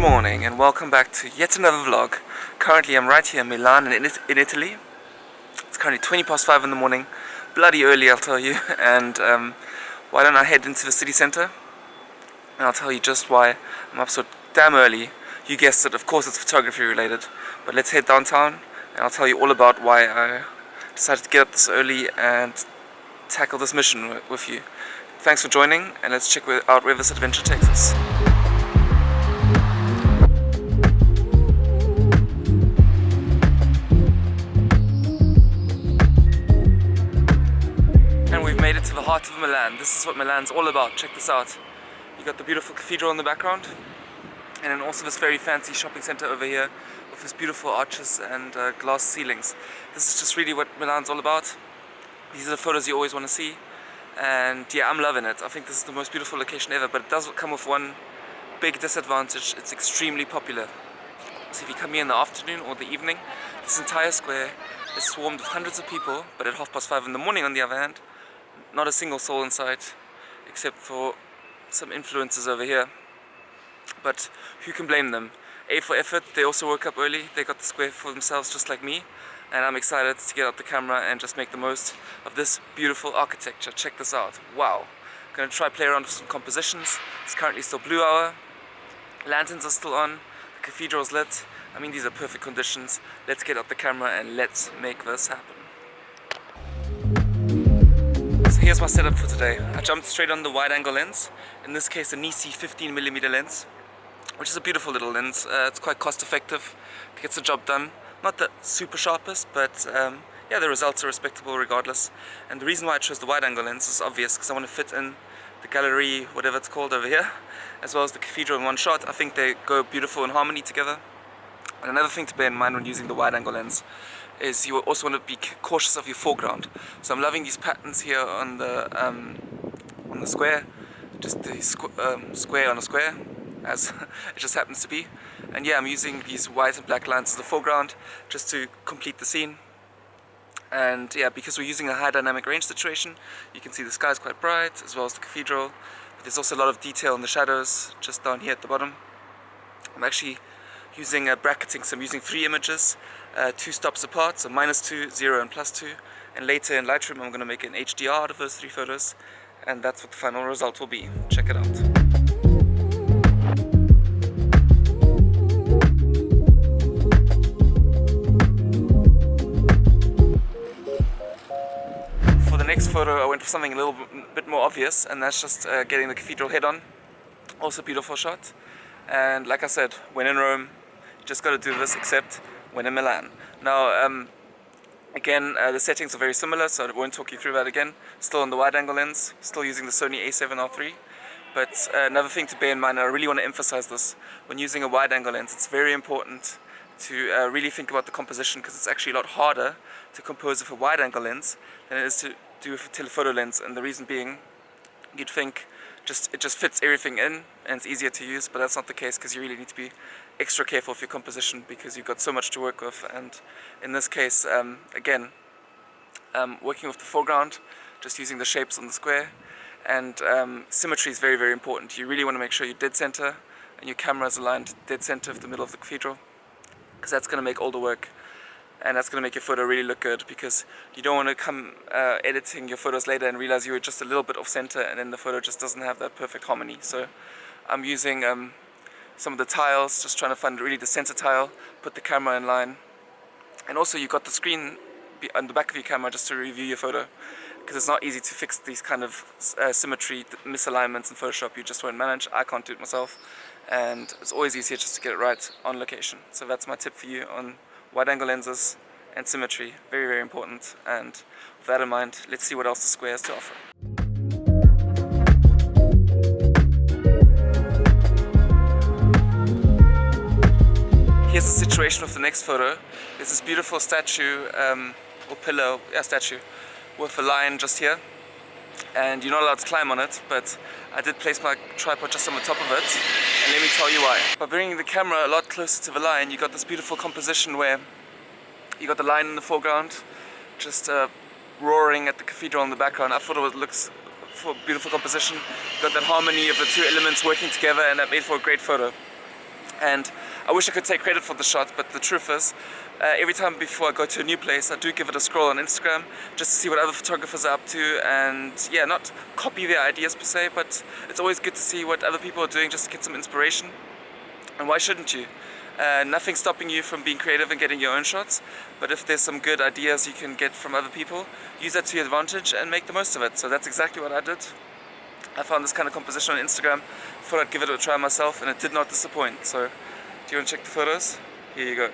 morning and welcome back to yet another vlog. Currently I'm right here in Milan in Italy. It's currently 20 past 5 in the morning, bloody early I'll tell you, and why don't I head into the city centre and I'll tell you just why I'm up so damn early. You guessed it, of course it's photography related, but let's head downtown and I'll tell you all about why I decided to get up this early and tackle this mission with you. Thanks for joining and let's check out where this adventure takes us. Made it to the heart of Milan. This is what Milan's all about. Check this out. You got the beautiful cathedral in the background, and then also this very fancy shopping center over here with this beautiful arches and glass ceilings. This is just really what Milan's all about. These are the photos you always want to see, and yeah, I'm loving it. I think this is the most beautiful location ever, but it does come with one big disadvantage. It's extremely popular. So if you come here in the afternoon or the evening, this entire square is swarmed with hundreds of people, but at 5:30 in the morning on the other hand, not a single soul in sight, except for some influencers over here. But who can blame them? A for effort, they also woke up early, they got the square for themselves just like me, and I'm excited to get out the camera and just make the most of this beautiful architecture. Check this out, wow. I'm gonna try play around with some compositions. It's currently still blue hour, lanterns are still on, the cathedral's lit. I mean, these are perfect conditions. Let's get out the camera and let's make this happen. Here's my setup for today. I jumped straight on the wide angle lens, in this case a Nisi 15mm lens, which is a beautiful little lens. It's quite cost effective, it gets the job done. Not the super sharpest, but yeah, the results are respectable regardless. And the reason why I chose the wide angle lens is obvious, because I want to fit in the gallery, whatever it's called over here, as well as the cathedral in one shot. I think they go beautiful in harmony together. And another thing to bear in mind when using the wide angle lens is you also want to be cautious of your foreground. So I'm loving these patterns here on the square, just the square on a square, as it just happens to be. And yeah, I'm using these white and black lines as the foreground just to complete the scene. And yeah, because we're using a high dynamic range situation, you can see the sky is quite bright, as well as the cathedral. But there's also a lot of detail in the shadows just down here at the bottom. I'm actually using bracketing, so I'm using 3 images, 2 stops apart, so -2, 0 and +2, and later in Lightroom I'm going to make an HDR out of those 3 photos, and that's what the final result will be. Check it out. For the next photo I went for something a little bit more obvious, and that's just getting the cathedral head on. Also a beautiful shot, and like I said, when in Rome, just got to do this, except when in Milan. Now, again, the settings are very similar, so I won't talk you through that again. Still on the wide-angle lens, still using the Sony A7R3. But another thing to bear in mind, I really want to emphasize this, when using a wide-angle lens, it's very important to really think about the composition, because it's actually a lot harder to compose with a wide-angle lens than it is to do with a telephoto lens. And the reason being, you'd think it just fits everything in and it's easier to use, but that's not the case, because you really need to be extra careful with your composition because you've got so much to work with. And in this case, again, working with the foreground, just using the shapes on the square, and symmetry is very, very important. You really want to make sure you're dead center and your camera is aligned dead center of the middle of the cathedral, because that's going to make all the work, and that's going to make your photo really look good, because you don't want to come editing your photos later and realize you were just a little bit off center and then the photo just doesn't have that perfect harmony. So I'm using some of the tiles, just trying to find really the center tile, put the camera in line, and also you've got the screen on the back of your camera just to review your photo, because it's not easy to fix these kind of symmetry misalignments in Photoshop. You just won't manage. I can't do it myself, and it's always easier just to get it right on location. So that's my tip for you on wide angle lenses and symmetry, very, very important. And with that in mind, let's see what else the square has to offer. Here's the situation with the next photo. There's this beautiful statue, or pillar, statue, with a lion just here. And you're not allowed to climb on it, but I did place my tripod just on the top of it, and let me tell you why. By bringing the camera a lot closer to the lion, you got this beautiful composition where you got the lion in the foreground, just roaring at the cathedral in the background. I thought it looks for a beautiful composition. You got that harmony of the 2 elements working together, and that made for a great photo. And I wish I could take credit for the shot, but the truth is, every time before I go to a new place, I do give it a scroll on Instagram just to see what other photographers are up to, and yeah, not copy their ideas per se, but it's always good to see what other people are doing just to get some inspiration. And why shouldn't you? Nothing's stopping you from being creative and getting your own shots, but if there's some good ideas you can get from other people, use that to your advantage and make the most of it. So that's exactly what I did. I found this kind of composition on Instagram, thought I'd give it a try myself, and it did not disappoint. So, do you want to check the photos? Here you go.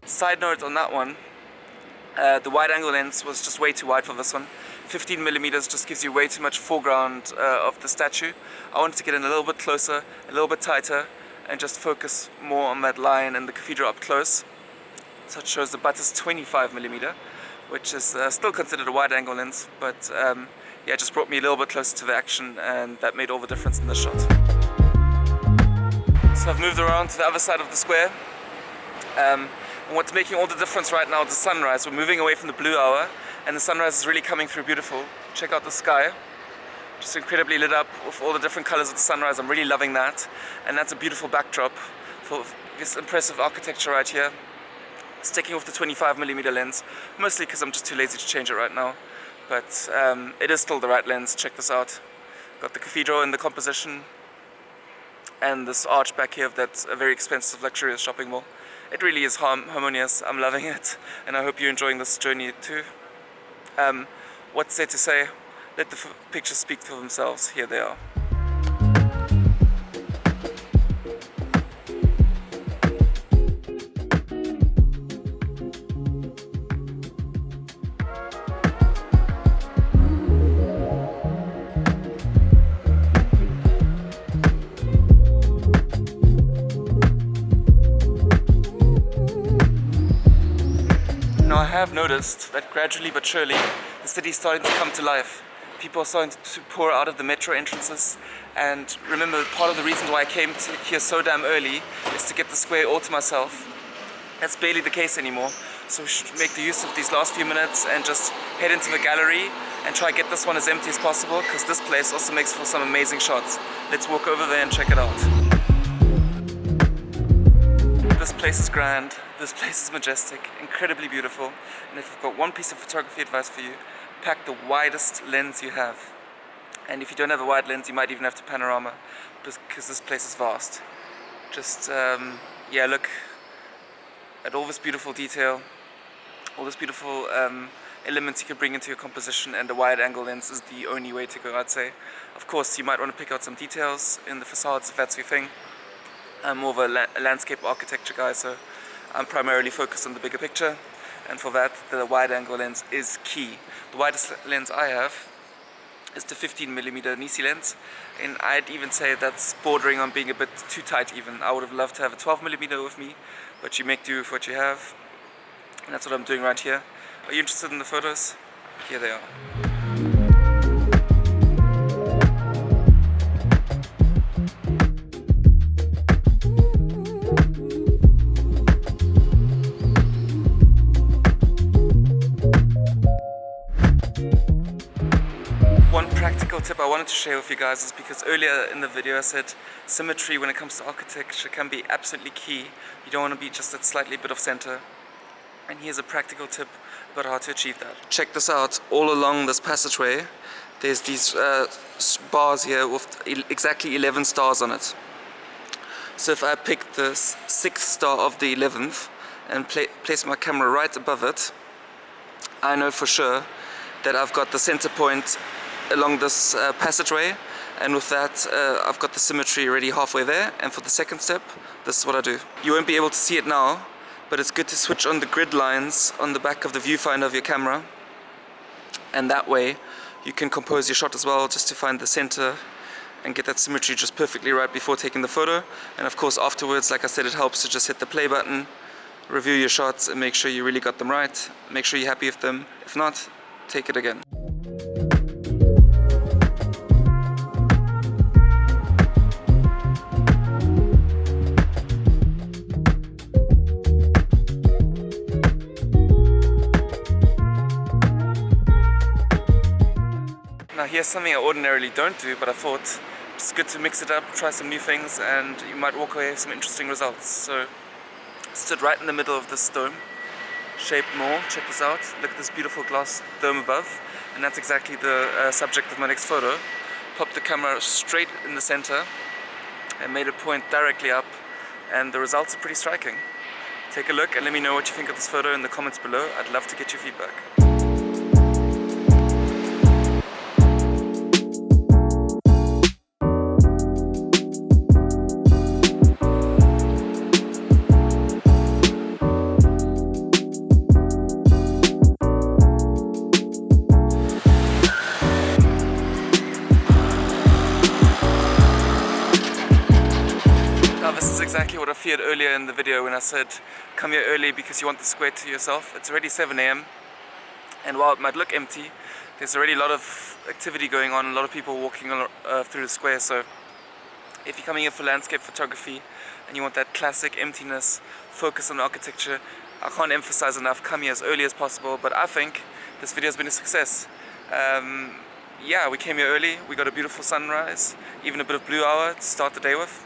Side note on that one, the wide angle lens was just way too wide for this one. 15mm just gives you way too much foreground of the statue. I wanted to get in a little bit closer, a little bit tighter, and just focus more on that line and the cathedral up close. So it shows the butt is 25mm, which is still considered a wide angle lens, but yeah, it just brought me a little bit closer to the action, and that made all the difference in the shot. So I've moved around to the other side of the square. And what's making all the difference right now is the sunrise. We're moving away from the blue hour, and the sunrise is really coming through beautiful. Check out the sky, just incredibly lit up with all the different colors of the sunrise. I'm really loving that, and that's a beautiful backdrop for this impressive architecture right here. Sticking with the 25mm lens, mostly because I'm just too lazy to change it right now, but it is still the right lens. Check this out. Got the cathedral in the composition, and this arch back here of that very expensive luxurious shopping mall. It really is harmonious. I'm loving it, and I hope you're enjoying this journey too. What's there to say? Let the pictures speak for themselves. Here they are. Now I have noticed that gradually but surely the city is starting to come to life. People are starting to pour out of the metro entrances, and remember, part of the reason why I came to here so damn early is to get the square all to myself. That's barely the case anymore, so we should make the use of these last few minutes and just head into the gallery and try to get this one as empty as possible, because this place also makes for some amazing shots. Let's walk over there and check it out. This place is grand, this place is majestic, incredibly beautiful, and if I've got one piece of photography advice for you, pack the widest lens you have. And if you don't have a wide lens, you might even have to panorama, because this place is vast. Just, yeah, look at all this beautiful detail, all this beautiful elements you can bring into your composition, and a wide angle lens is the only way to go, I'd say. Of course, you might want to pick out some details in the facades if that's your thing. I'm more of a landscape architecture guy, so I'm primarily focused on the bigger picture, and for that the wide angle lens is key. The widest lens I have is the 15mm Nisi lens, and I'd even say that's bordering on being a bit too tight even. I would have loved to have a 12mm with me, but you make do with what you have, and that's what I'm doing right here. Are you interested in the photos? Here they are. One practical tip I wanted to share with you guys is because earlier in the video I said symmetry when it comes to architecture can be absolutely key. You don't want to be just that slightly bit of center. And here's a practical tip about how to achieve that. Check this out. All along this passageway there's these bars here with exactly 11 stars on it. So if I pick the 6th star of the 11th and place my camera right above it, I know for sure that I've got the center point along this passageway, and with that I've got the symmetry already halfway there. And for the second step, this is what I do. You won't be able to see it now, but it's good to switch on the grid lines on the back of the viewfinder of your camera, and that way you can compose your shot as well, just to find the center and get that symmetry just perfectly right before taking the photo. And of course afterwards, like I said, it helps to just hit the play button, review your shots and make sure you really got them right, make sure you're happy with them. If not, take it again. Here's something I ordinarily don't do, but I thought it's good to mix it up, try some new things, and you might walk away with some interesting results. So, stood right in the middle of this dome shaped mall. Check this out. Look at this beautiful glass dome above, and that's exactly the subject of my next photo. Popped the camera straight in the center and made it point directly up, and the results are pretty striking. Take a look and let me know what you think of this photo in the comments below. I'd love to get your feedback. This is exactly what I feared earlier in the video when I said come here early because you want the square to yourself. It's already 7 AM, and while it might look empty, there's already a lot of activity going on, a lot of people walking through the square. So if you're coming here for landscape photography and you want that classic emptiness, focus on the architecture, I can't emphasize enough, come here as early as possible. But I think this video has been a success. Yeah, we came here early, we got a beautiful sunrise, even a bit of blue hour to start the day with.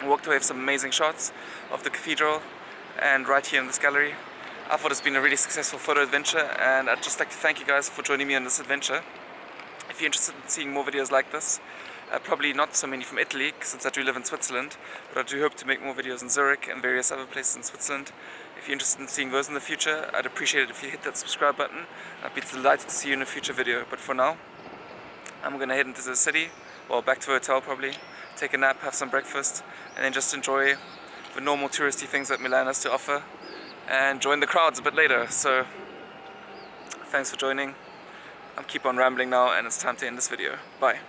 We walked away with some amazing shots of the cathedral and right here in this gallery. I thought it's been a really successful photo adventure, and I'd just like to thank you guys for joining me on this adventure. If you're interested in seeing more videos like this, probably not so many from Italy since I do live in Switzerland, but I do hope to make more videos in Zurich and various other places in Switzerland. If you're interested in seeing those in the future, I'd appreciate it if you hit that subscribe button. I'd be delighted to see you in a future video. But for now, I'm gonna head into the city, well, back to the hotel probably, take a nap, have some breakfast, and then just enjoy the normal touristy things that Milan has to offer and join the crowds a bit later. So thanks for joining. I'll keep on rambling now, and it's time to end this video. Bye.